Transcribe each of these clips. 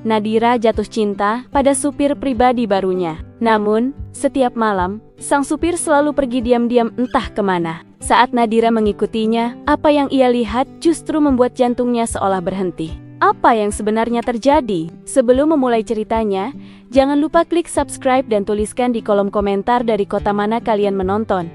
Nadira jatuh cinta pada supir pribadi barunya. Namun, setiap malam, sang supir selalu pergi diam-diam entah kemana. Saat Nadira mengikutinya, apa yang ia lihat justru membuat jantungnya seolah berhenti. Apa yang sebenarnya terjadi? Sebelum memulai ceritanya, jangan lupa klik subscribe dan tuliskan di kolom komentar dari kota mana kalian menonton.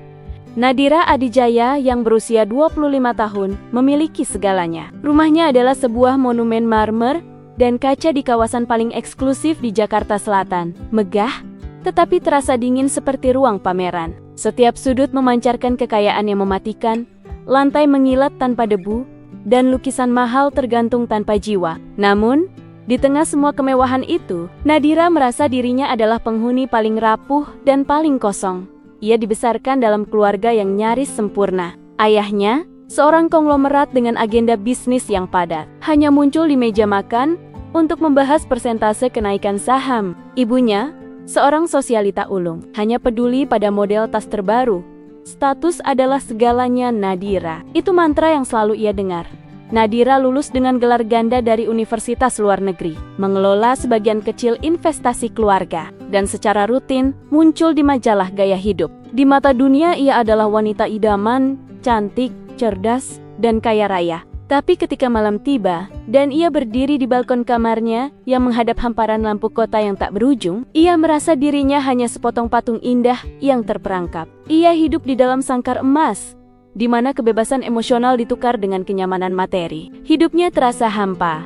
Nadira Adijaya yang berusia 25 tahun memiliki segalanya. Rumahnya adalah sebuah monumen marmer dan kaca di kawasan paling eksklusif di Jakarta Selatan. Megah, tetapi terasa dingin seperti ruang pameran. Setiap sudut memancarkan kekayaan yang mematikan, lantai mengilat tanpa debu, dan lukisan mahal tergantung tanpa jiwa. Namun, di tengah semua kemewahan itu, Nadira merasa dirinya adalah penghuni paling rapuh dan paling kosong. Ia dibesarkan dalam keluarga yang nyaris sempurna. Ayahnya, seorang konglomerat dengan agenda bisnis yang padat, hanya muncul di meja makan untuk membahas persentase kenaikan saham. Ibunya, seorang sosialita ulung, hanya peduli pada model tas terbaru. Status adalah segalanya Nadira. Itu mantra yang selalu ia dengar. Nadira lulus dengan gelar ganda dari universitas luar negeri, mengelola sebagian kecil investasi keluarga, dan secara rutin muncul di majalah gaya hidup. Di mata dunia ia adalah wanita idaman, cantik, cerdas, dan kaya raya. Tapi ketika malam tiba, dan ia berdiri di balkon kamarnya yang menghadap hamparan lampu kota yang tak berujung, ia merasa dirinya hanya sepotong patung indah yang terperangkap. Ia hidup di dalam sangkar emas, di mana kebebasan emosional ditukar dengan kenyamanan materi. Hidupnya terasa hampa,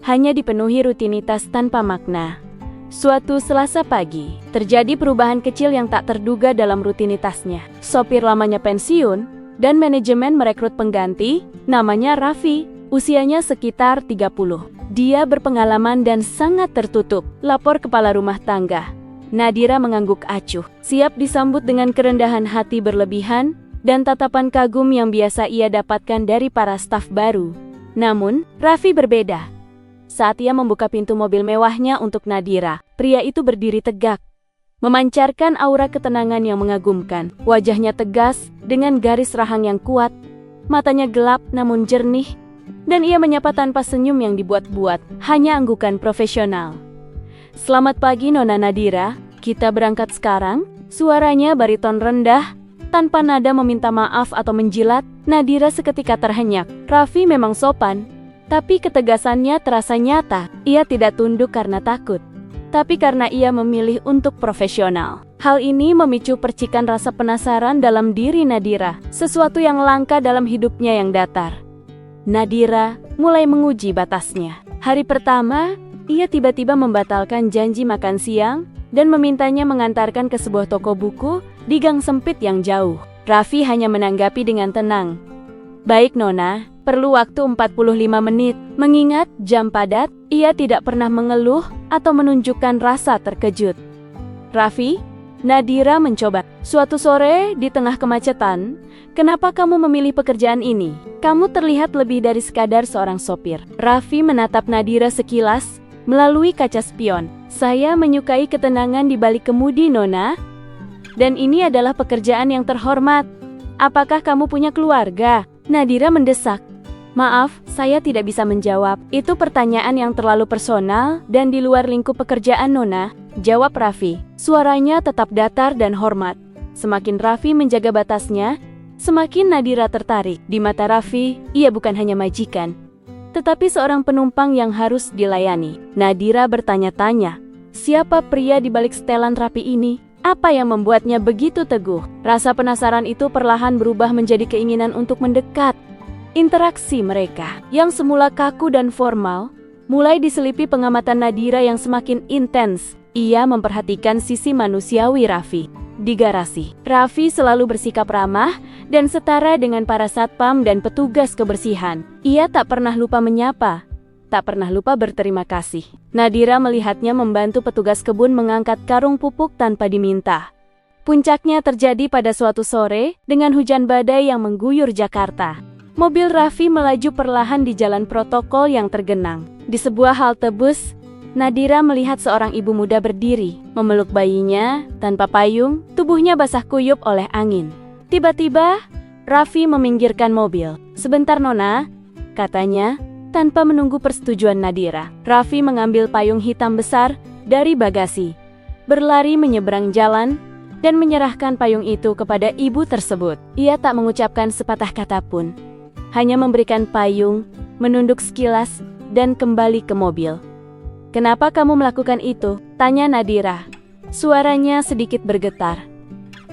hanya dipenuhi rutinitas tanpa makna. Suatu Selasa pagi, terjadi perubahan kecil yang tak terduga dalam rutinitasnya. Sopir lamanya pensiun, dan manajemen merekrut pengganti, namanya Raffi, usianya sekitar 30. Dia berpengalaman dan sangat tertutup, lapor kepala rumah tangga. Nadira mengangguk acuh, siap disambut dengan kerendahan hati berlebihan, dan tatapan kagum yang biasa ia dapatkan dari para staf baru. Namun, Raffi berbeda. Saat ia membuka pintu mobil mewahnya untuk Nadira, pria itu berdiri tegak, memancarkan aura ketenangan yang mengagumkan. Wajahnya tegas, dengan garis rahang yang kuat, matanya gelap namun jernih, dan ia menyapa tanpa senyum yang dibuat-buat, hanya anggukan profesional. "Selamat pagi Nona Nadira, kita berangkat sekarang?" Suaranya bariton rendah, tanpa nada meminta maaf atau menjilat. Nadira seketika terhenyak. Raffi memang sopan, tapi ketegasannya terasa nyata. Ia tidak tunduk karena takut, tapi karena ia memilih untuk profesional. Hal ini memicu percikan rasa penasaran dalam diri Nadira, sesuatu yang langka dalam hidupnya yang datar. Nadira mulai menguji batasnya. Hari pertama, ia tiba-tiba membatalkan janji makan siang dan memintanya mengantarkan ke sebuah toko buku di gang sempit yang jauh. Raffi hanya menanggapi dengan tenang. "Baik Nona, perlu waktu 45 menit. Mengingat jam padat, ia tidak pernah mengeluh atau menunjukkan rasa terkejut. "Raffi," Nadira mencoba. "Suatu sore di tengah kemacetan, kenapa kamu memilih pekerjaan ini? Kamu terlihat lebih dari sekadar seorang sopir." Raffi menatap Nadira sekilas melalui kaca spion. "Saya menyukai ketenangan di balik kemudi Nona. Dan ini adalah pekerjaan yang terhormat. Apakah kamu punya keluarga?" Nadira mendesak. "Maaf, saya tidak bisa menjawab. Itu pertanyaan yang terlalu personal dan di luar lingkup pekerjaan Nona," jawab Raffi. Suaranya tetap datar dan hormat. Semakin Raffi menjaga batasnya, semakin Nadira tertarik. Di mata Raffi, ia bukan hanya majikan, tetapi seorang penumpang yang harus dilayani. Nadira bertanya-tanya, siapa pria di balik setelan rapi ini? Apa yang membuatnya begitu teguh? Rasa penasaran itu perlahan berubah menjadi keinginan untuk mendekat. Interaksi mereka, yang semula kaku dan formal, mulai diselipi pengamatan Nadira yang semakin intens. Ia memperhatikan sisi manusiawi Raffi. Di garasi, Raffi selalu bersikap ramah dan setara dengan para satpam dan petugas kebersihan. Ia tak pernah lupa menyapa, tak pernah lupa berterima kasih. Nadira melihatnya membantu petugas kebun mengangkat karung pupuk tanpa diminta. Puncaknya terjadi pada suatu sore dengan hujan badai yang mengguyur Jakarta. Mobil Raffi melaju perlahan di jalan protokol yang tergenang. Di sebuah halte bus, Nadira melihat seorang ibu muda berdiri, memeluk bayinya tanpa payung, tubuhnya basah kuyup oleh angin. Tiba-tiba, Raffi meminggirkan mobil. "Sebentar Nona," katanya, tanpa menunggu persetujuan Nadira. Raffi mengambil payung hitam besar dari bagasi, berlari menyeberang jalan, dan menyerahkan payung itu kepada ibu tersebut. Ia tak mengucapkan sepatah kata pun, hanya memberikan payung, menunduk sekilas, dan kembali ke mobil. "Kenapa kamu melakukan itu?" tanya Nadira. Suaranya sedikit bergetar.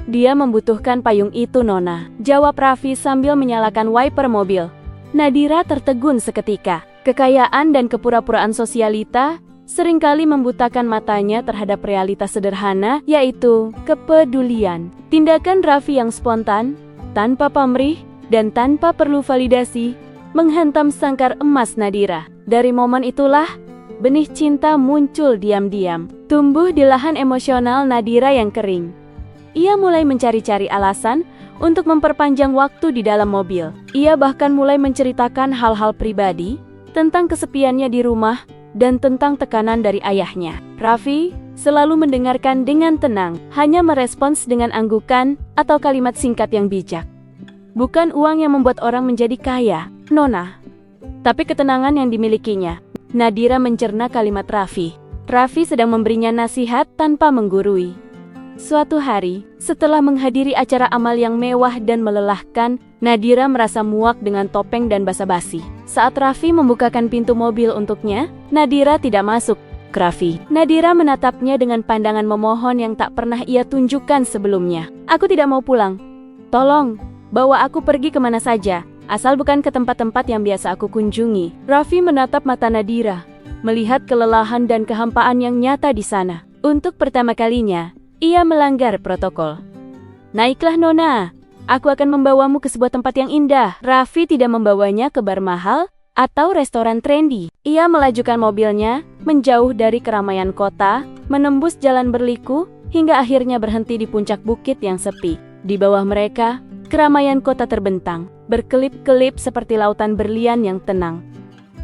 "Dia membutuhkan payung itu, Nona," jawab Raffi sambil menyalakan wiper mobil. Nadira tertegun seketika. Kekayaan dan kepura-puraan sosialita seringkali membutakan matanya terhadap realitas sederhana, yaitu kepedulian. Tindakan Raffi yang spontan, tanpa pamrih, dan tanpa perlu validasi, menghantam sangkar emas Nadira. Dari momen itulah, benih cinta muncul diam-diam, tumbuh di lahan emosional Nadira yang kering. Ia mulai mencari-cari alasan untuk memperpanjang waktu di dalam mobil. Ia bahkan mulai menceritakan hal-hal pribadi, tentang kesepiannya di rumah, dan tentang tekanan dari ayahnya. Raffi selalu mendengarkan dengan tenang, hanya merespons dengan anggukan atau kalimat singkat yang bijak. "Bukan uang yang membuat orang menjadi kaya, Nona, tapi ketenangan yang dimilikinya." Nadira mencerna kalimat Raffi. Raffi sedang memberinya nasihat tanpa menggurui. Suatu hari, setelah menghadiri acara amal yang mewah dan melelahkan, Nadira merasa muak dengan topeng dan basa-basi. Saat Raffi membukakan pintu mobil untuknya, Nadira tidak masuk ke Raffi. Nadira menatapnya dengan pandangan memohon yang tak pernah ia tunjukkan sebelumnya. "Aku tidak mau pulang. Tolong, bawa aku pergi kemana saja, asal bukan ke tempat-tempat yang biasa aku kunjungi." Raffi menatap mata Nadira, melihat kelelahan dan kehampaan yang nyata di sana. Untuk pertama kalinya, ia melanggar protokol. "Naiklah, Nona. Aku akan membawamu ke sebuah tempat yang indah." Raffi tidak membawanya ke bar mahal atau restoran trendy. Ia melajukan mobilnya, menjauh dari keramaian kota, menembus jalan berliku, hingga akhirnya berhenti di puncak bukit yang sepi. Di bawah mereka, keramaian kota terbentang, berkelip-kelip seperti lautan berlian yang tenang.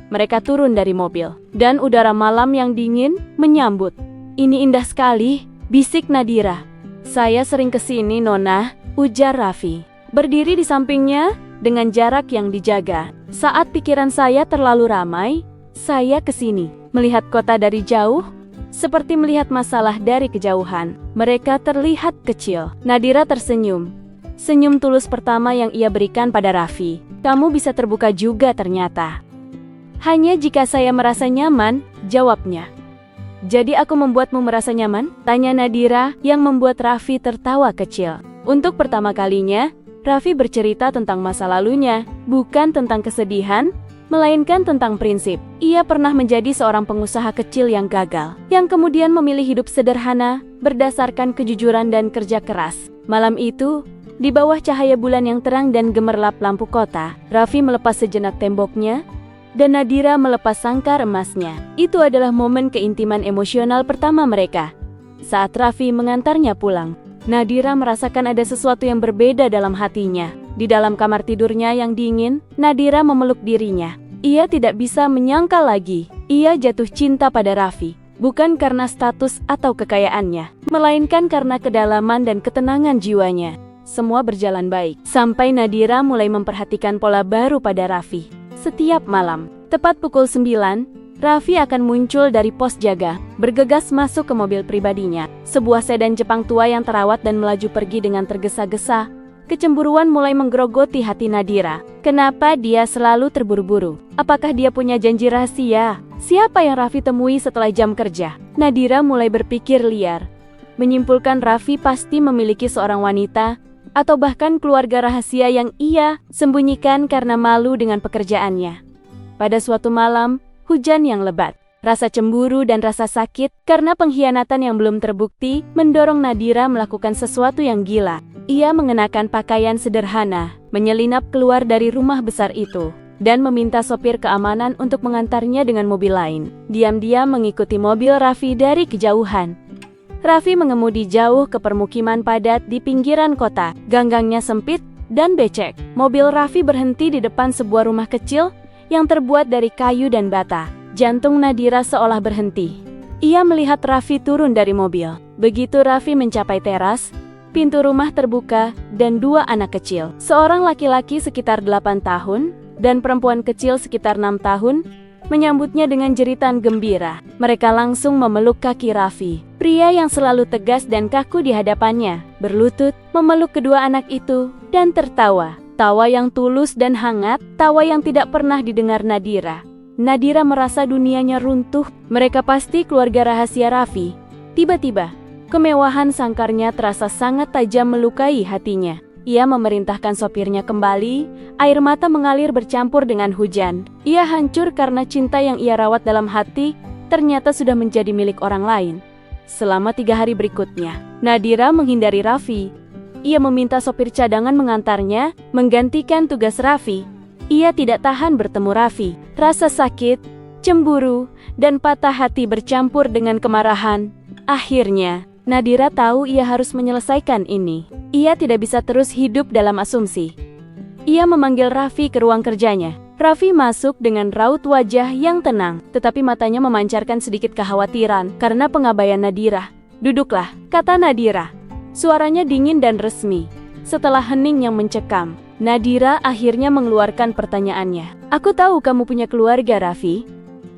Mereka turun dari mobil, dan udara malam yang dingin menyambut. "Ini indah sekali," bisik Nadira. "Saya sering kesini, Nona," ujar Raffi, berdiri di sampingnya dengan jarak yang dijaga. "Saat pikiran saya terlalu ramai, saya kesini. Melihat kota dari jauh, seperti melihat masalah dari kejauhan. Mereka terlihat kecil." Nadira tersenyum. Senyum tulus pertama yang ia berikan pada Raffi. "Kamu bisa terbuka juga ternyata." "Hanya jika saya merasa nyaman," jawabnya. "Jadi aku membuatmu merasa nyaman?" tanya Nadira yang membuat Raffi tertawa kecil. Untuk pertama kalinya, Raffi bercerita tentang masa lalunya, bukan tentang kesedihan, melainkan tentang prinsip. Ia pernah menjadi seorang pengusaha kecil yang gagal, yang kemudian memilih hidup sederhana, berdasarkan kejujuran dan kerja keras. Malam itu, di bawah cahaya bulan yang terang dan gemerlap lampu kota, Raffi melepas sejenak temboknya, dan Nadira melepas sangkar emasnya. Itu adalah momen keintiman emosional pertama mereka. Saat Raffi mengantarnya pulang, Nadira merasakan ada sesuatu yang berbeda dalam hatinya. Di dalam kamar tidurnya yang dingin, Nadira memeluk dirinya. Ia tidak bisa menyangkal lagi. Ia jatuh cinta pada Raffi, bukan karena status atau kekayaannya, melainkan karena kedalaman dan ketenangan jiwanya. Semua berjalan baik, sampai Nadira mulai memperhatikan pola baru pada Raffi. Setiap malam, tepat pukul 9, Raffi akan muncul dari pos jaga, bergegas masuk ke mobil pribadinya, sebuah sedan Jepang tua yang terawat dan melaju pergi dengan tergesa-gesa. Kecemburuan mulai menggerogoti hati Nadira. Kenapa dia selalu terburu-buru? Apakah dia punya janji rahasia? Siapa yang Raffi temui setelah jam kerja? Nadira mulai berpikir liar, menyimpulkan Raffi pasti memiliki seorang wanita, atau bahkan keluarga rahasia yang ia sembunyikan karena malu dengan pekerjaannya. Pada suatu malam, hujan yang lebat, rasa cemburu dan rasa sakit karena pengkhianatan yang belum terbukti mendorong Nadira melakukan sesuatu yang gila. Ia mengenakan pakaian sederhana, menyelinap keluar dari rumah besar itu, dan meminta sopir keamanan untuk mengantarnya dengan mobil lain. Diam-diam mengikuti mobil Raffi dari kejauhan. Raffi mengemudi jauh ke permukiman padat di pinggiran kota. Ganggangnya sempit dan becek. Mobil Raffi berhenti di depan sebuah rumah kecil yang terbuat dari kayu dan bata. Jantung Nadira seolah berhenti. Ia melihat Raffi turun dari mobil. Begitu Raffi mencapai teras, pintu rumah terbuka dan dua anak kecil. Seorang laki-laki sekitar 8 tahun dan perempuan kecil sekitar 6 tahun menyambutnya dengan jeritan gembira. Mereka langsung memeluk kaki Raffi. Pria yang selalu tegas dan kaku di hadapannya berlutut, memeluk kedua anak itu, dan tertawa. Tawa yang tulus dan hangat, tawa yang tidak pernah didengar Nadira. Nadira merasa dunianya runtuh. Mereka pasti keluarga rahasia Raffi. Tiba-tiba, kemewahan sangkarnya terasa sangat tajam melukai hatinya. Ia memerintahkan sopirnya kembali, air mata mengalir bercampur dengan hujan. Ia hancur karena cinta yang ia rawat dalam hati, ternyata sudah menjadi milik orang lain. Selama 3 hari berikutnya, Nadira menghindari Raffi. Ia meminta sopir cadangan mengantarnya, menggantikan tugas Raffi. Ia tidak tahan bertemu Raffi. Rasa sakit, cemburu, dan patah hati bercampur dengan kemarahan. Akhirnya, Nadira tahu ia harus menyelesaikan ini. Ia tidak bisa terus hidup dalam asumsi. Ia memanggil Raffi ke ruang kerjanya. Raffi masuk dengan raut wajah yang tenang, tetapi matanya memancarkan sedikit kekhawatiran karena pengabaian Nadira. "Duduklah," kata Nadira. Suaranya dingin dan resmi. Setelah hening yang mencekam, Nadira akhirnya mengeluarkan pertanyaannya. "Aku tahu kamu punya keluarga, Raffi.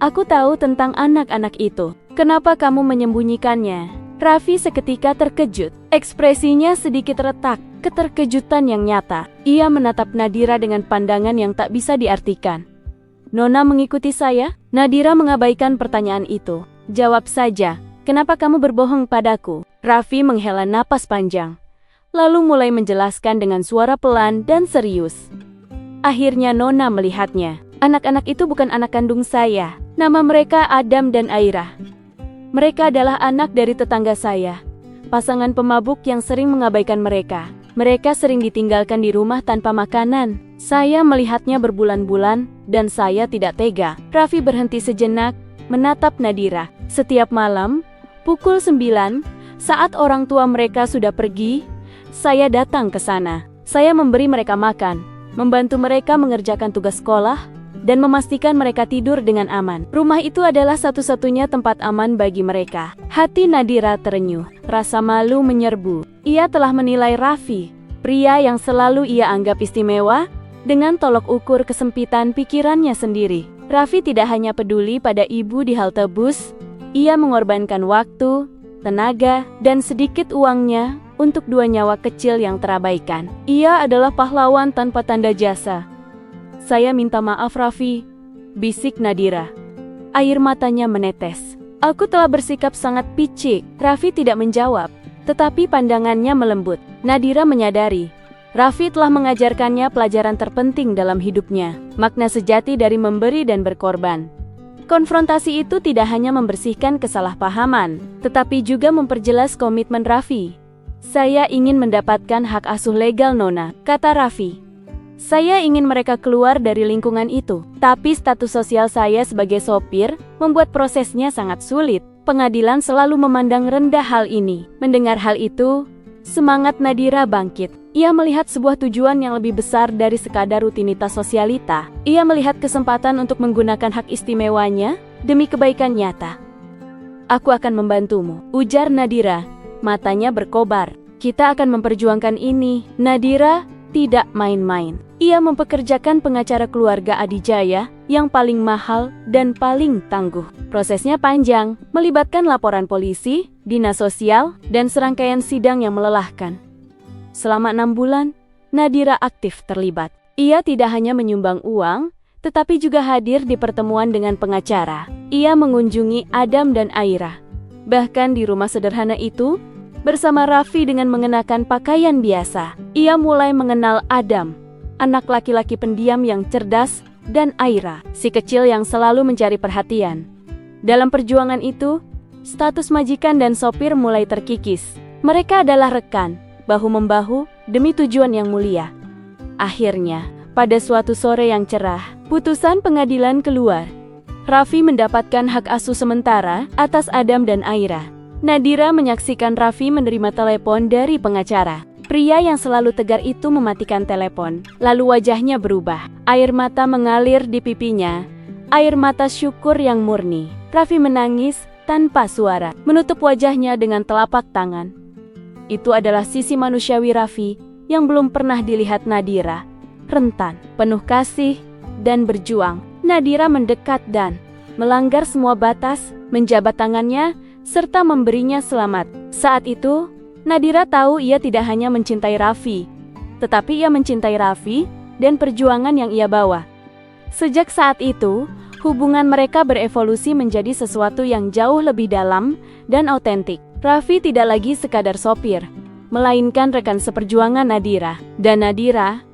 Aku tahu tentang anak-anak itu. Kenapa kamu menyembunyikannya?" Raffi seketika terkejut. Ekspresinya sedikit retak, keterkejutan yang nyata. Ia menatap Nadira dengan pandangan yang tak bisa diartikan. "Nona mengikuti saya?" Nadira mengabaikan pertanyaan itu. "Jawab saja, kenapa kamu berbohong padaku?" Raffi menghela napas panjang, lalu mulai menjelaskan dengan suara pelan dan serius. "Akhirnya Nona melihatnya. Anak-anak itu bukan anak kandung saya. Nama mereka Adam dan Aira. Mereka adalah anak dari tetangga saya, pasangan pemabuk yang sering mengabaikan mereka. Mereka sering ditinggalkan di rumah tanpa makanan. Saya melihatnya berbulan-bulan, dan saya tidak tega." Raffi berhenti sejenak, menatap Nadira. "Setiap malam, pukul 9, saat orang tua mereka sudah pergi, saya datang ke sana. Saya memberi mereka makan, membantu mereka mengerjakan tugas sekolah, dan memastikan mereka tidur dengan aman. Rumah itu adalah satu-satunya tempat aman bagi mereka." Hati Nadira terenyuh, rasa malu menyerbu. Ia telah menilai Raffi, pria yang selalu ia anggap istimewa, dengan tolok ukur kesempitan pikirannya sendiri. Raffi tidak hanya peduli pada ibu di halte bus, ia mengorbankan waktu, tenaga, dan sedikit uangnya untuk 2 nyawa kecil yang terabaikan. Ia adalah pahlawan tanpa tanda jasa. "Saya minta maaf, Raffi," bisik Nadira. Air matanya menetes. "Aku telah bersikap sangat picik." Raffi tidak menjawab, tetapi pandangannya melembut. Nadira menyadari, Raffi telah mengajarkannya pelajaran terpenting dalam hidupnya, makna sejati dari memberi dan berkorban. Konfrontasi itu tidak hanya membersihkan kesalahpahaman, tetapi juga memperjelas komitmen Raffi. "Saya ingin mendapatkan hak asuh legal, Nona," kata Raffi. "Saya ingin mereka keluar dari lingkungan itu, tapi status sosial saya sebagai sopir membuat prosesnya sangat sulit. Pengadilan selalu memandang rendah hal ini." Mendengar hal itu, semangat Nadira bangkit. Ia melihat sebuah tujuan yang lebih besar dari sekadar rutinitas sosialita. Ia melihat kesempatan untuk menggunakan hak istimewanya demi kebaikan nyata. "Aku akan membantumu," ujar Nadira, matanya berkobar. "Kita akan memperjuangkan ini." Nadira tidak main-main. Ia mempekerjakan pengacara keluarga Adijaya yang paling mahal dan paling tangguh. Prosesnya panjang, melibatkan laporan polisi, dinas sosial, dan serangkaian sidang yang melelahkan. Selama 6 bulan, Nadira aktif terlibat. Ia tidak hanya menyumbang uang, tetapi juga hadir di pertemuan dengan pengacara. Ia mengunjungi Adam dan Aira. Bahkan di rumah sederhana itu, bersama Raffi dengan mengenakan pakaian biasa. Ia mulai mengenal Adam, anak laki-laki pendiam yang cerdas, dan Aira, si kecil yang selalu mencari perhatian. Dalam perjuangan itu, status majikan dan sopir mulai terkikis. Mereka adalah rekan, bahu-membahu, demi tujuan yang mulia. Akhirnya, pada suatu sore yang cerah, putusan pengadilan keluar. Raffi mendapatkan hak asuh sementara atas Adam dan Aira. Nadira menyaksikan Raffi menerima telepon dari pengacara. Pria yang selalu tegar itu mematikan telepon, lalu wajahnya berubah. Air mata mengalir di pipinya, air mata syukur yang murni. Raffi menangis tanpa suara, menutup wajahnya dengan telapak tangan. Itu adalah sisi manusiawi Raffi yang belum pernah dilihat Nadira. Rentan, penuh kasih, dan berjuang. Nadira mendekat dan melanggar semua batas, menjabat tangannya, serta memberinya selamat. Saat itu, Nadira tahu ia tidak hanya mencintai Raffi, tetapi ia mencintai Raffi dan perjuangan yang ia bawa. Sejak saat itu, hubungan mereka berevolusi menjadi sesuatu yang jauh lebih dalam dan autentik. Raffi tidak lagi sekadar sopir, melainkan rekan seperjuangan Nadira. Dan Nadira,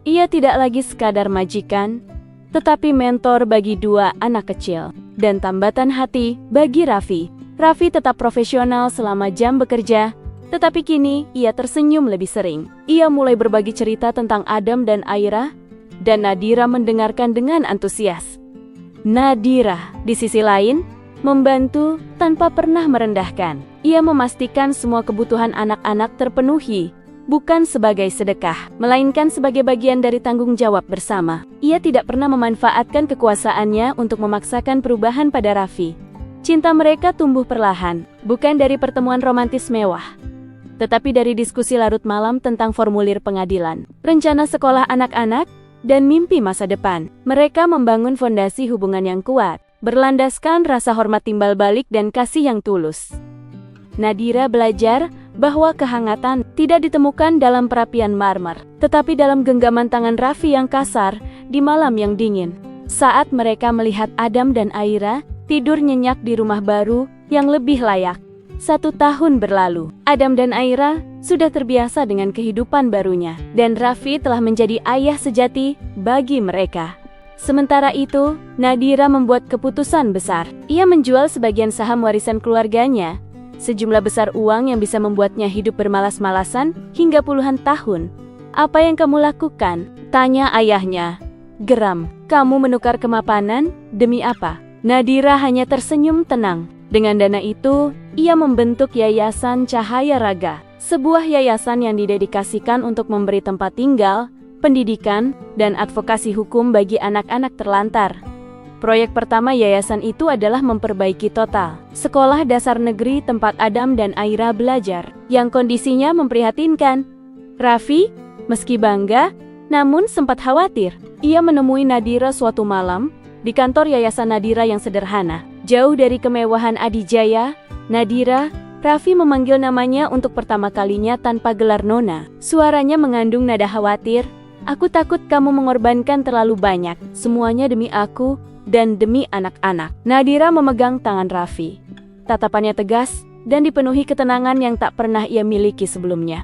ia tidak lagi sekadar majikan, tetapi mentor bagi dua anak kecil, dan tambatan hati bagi Raffi. Raffi tetap profesional selama jam bekerja, tetapi kini ia tersenyum lebih sering. Ia mulai berbagi cerita tentang Adam dan Aira, dan Nadira mendengarkan dengan antusias. Nadira, di sisi lain, membantu tanpa pernah merendahkan. Ia memastikan semua kebutuhan anak-anak terpenuhi, bukan sebagai sedekah, melainkan sebagai bagian dari tanggung jawab bersama. Ia tidak pernah memanfaatkan kekuasaannya untuk memaksakan perubahan pada Raffi. Cinta mereka tumbuh perlahan, bukan dari pertemuan romantis mewah, tetapi dari diskusi larut malam tentang formulir pengadilan, rencana sekolah anak-anak, dan mimpi masa depan. Mereka membangun fondasi hubungan yang kuat, berlandaskan rasa hormat timbal balik dan kasih yang tulus. Nadira belajar bahwa kehangatan tidak ditemukan dalam perapian marmer, tetapi dalam genggaman tangan Raffi yang kasar di malam yang dingin. Saat mereka melihat Adam dan Aira tidur nyenyak di rumah baru yang lebih layak. 1 tahun berlalu, Adam dan Aira sudah terbiasa dengan kehidupan barunya, dan Raffi telah menjadi ayah sejati bagi mereka. Sementara itu, Nadira membuat keputusan besar. Ia menjual sebagian saham warisan keluarganya, sejumlah besar uang yang bisa membuatnya hidup bermalas-malasan hingga puluhan tahun. "Apa yang kamu lakukan?" tanya ayahnya. Geram. "Kamu menukar kemapanan? Demi apa?" Nadira hanya tersenyum tenang. Dengan dana itu, ia membentuk Yayasan Cahaya Raga, sebuah yayasan yang didedikasikan untuk memberi tempat tinggal, pendidikan, dan advokasi hukum bagi anak-anak terlantar. Proyek pertama yayasan itu adalah memperbaiki total sekolah dasar negeri tempat Adam dan Aira belajar, yang kondisinya memprihatinkan. Raffi, meski bangga, namun sempat khawatir. Ia menemui Nadira suatu malam di kantor Yayasan Nadira yang sederhana. Jauh dari kemewahan adijaya, Nadira, Raffi memanggil namanya untuk pertama kalinya tanpa gelar nona. Suaranya mengandung nada khawatir. "Aku takut kamu mengorbankan terlalu banyak, semuanya demi aku dan demi anak-anak." Nadira memegang tangan Raffi. Tatapannya tegas dan dipenuhi ketenangan yang tak pernah ia miliki sebelumnya.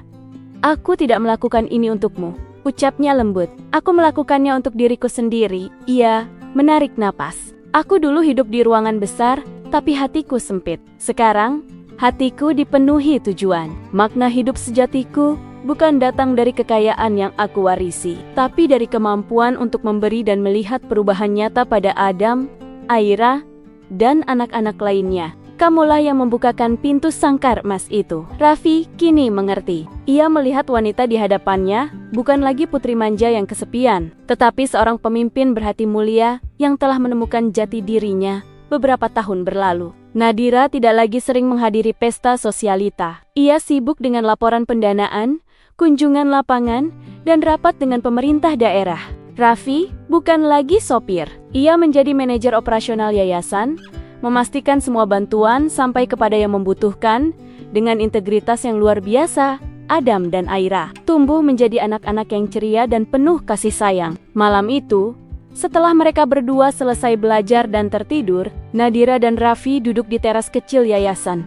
"Aku tidak melakukan ini untukmu," ucapnya lembut. "Aku melakukannya untuk diriku sendiri." Ia menarik napas. "Aku dulu hidup di ruangan besar, tapi hatiku sempit. Sekarang, hatiku dipenuhi tujuan. Makna hidup sejatiku bukan datang dari kekayaan yang aku warisi, tapi dari kemampuan untuk memberi dan melihat perubahan nyata pada Adam, Aira, dan anak-anak lainnya. Kamulah yang membukakan pintu sangkar emas itu." Raffi kini mengerti. Ia melihat wanita di hadapannya bukan lagi putri manja yang kesepian, tetapi seorang pemimpin berhati mulia yang telah menemukan jati dirinya beberapa tahun berlalu. Nadira tidak lagi sering menghadiri pesta sosialita. Ia sibuk dengan laporan pendanaan, kunjungan lapangan, dan rapat dengan pemerintah daerah. Raffi bukan lagi sopir. Ia menjadi manajer operasional yayasan, memastikan semua bantuan sampai kepada yang membutuhkan. Dengan integritas yang luar biasa, Adam dan Aira tumbuh menjadi anak-anak yang ceria dan penuh kasih sayang. Malam itu, setelah mereka berdua selesai belajar dan tertidur, Nadira dan Raffi duduk di teras kecil yayasan.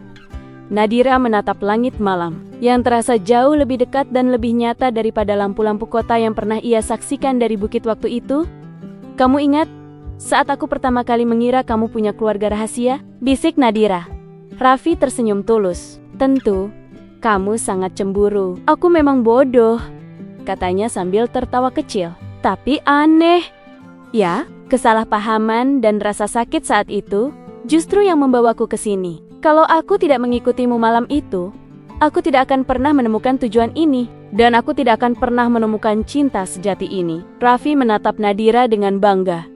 Nadira menatap langit malam, yang terasa jauh lebih dekat dan lebih nyata daripada lampu-lampu kota yang pernah ia saksikan dari bukit waktu itu. "Kamu ingat saat aku pertama kali mengira kamu punya keluarga rahasia?" bisik Nadira. Raffi tersenyum tulus. "Tentu, kamu sangat cemburu. Aku memang bodoh," katanya sambil tertawa kecil. "Tapi aneh. Ya, kesalahpahaman dan rasa sakit saat itu justru yang membawaku ke sini. Kalau aku tidak mengikutimu malam itu, aku tidak akan pernah menemukan tujuan ini, dan aku tidak akan pernah menemukan cinta sejati ini." Raffi menatap Nadira dengan bangga.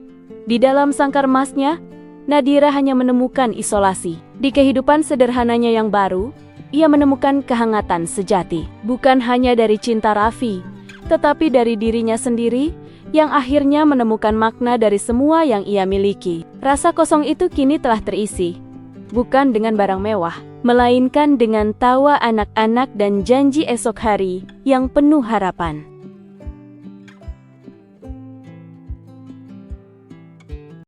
Di dalam sangkar emasnya, Nadira hanya menemukan isolasi. Di kehidupan sederhananya yang baru, ia menemukan kehangatan sejati. Bukan hanya dari cinta Raffi, tetapi dari dirinya sendiri yang akhirnya menemukan makna dari semua yang ia miliki. Rasa kosong itu kini telah terisi, bukan dengan barang mewah, melainkan dengan tawa anak-anak dan janji esok hari yang penuh harapan.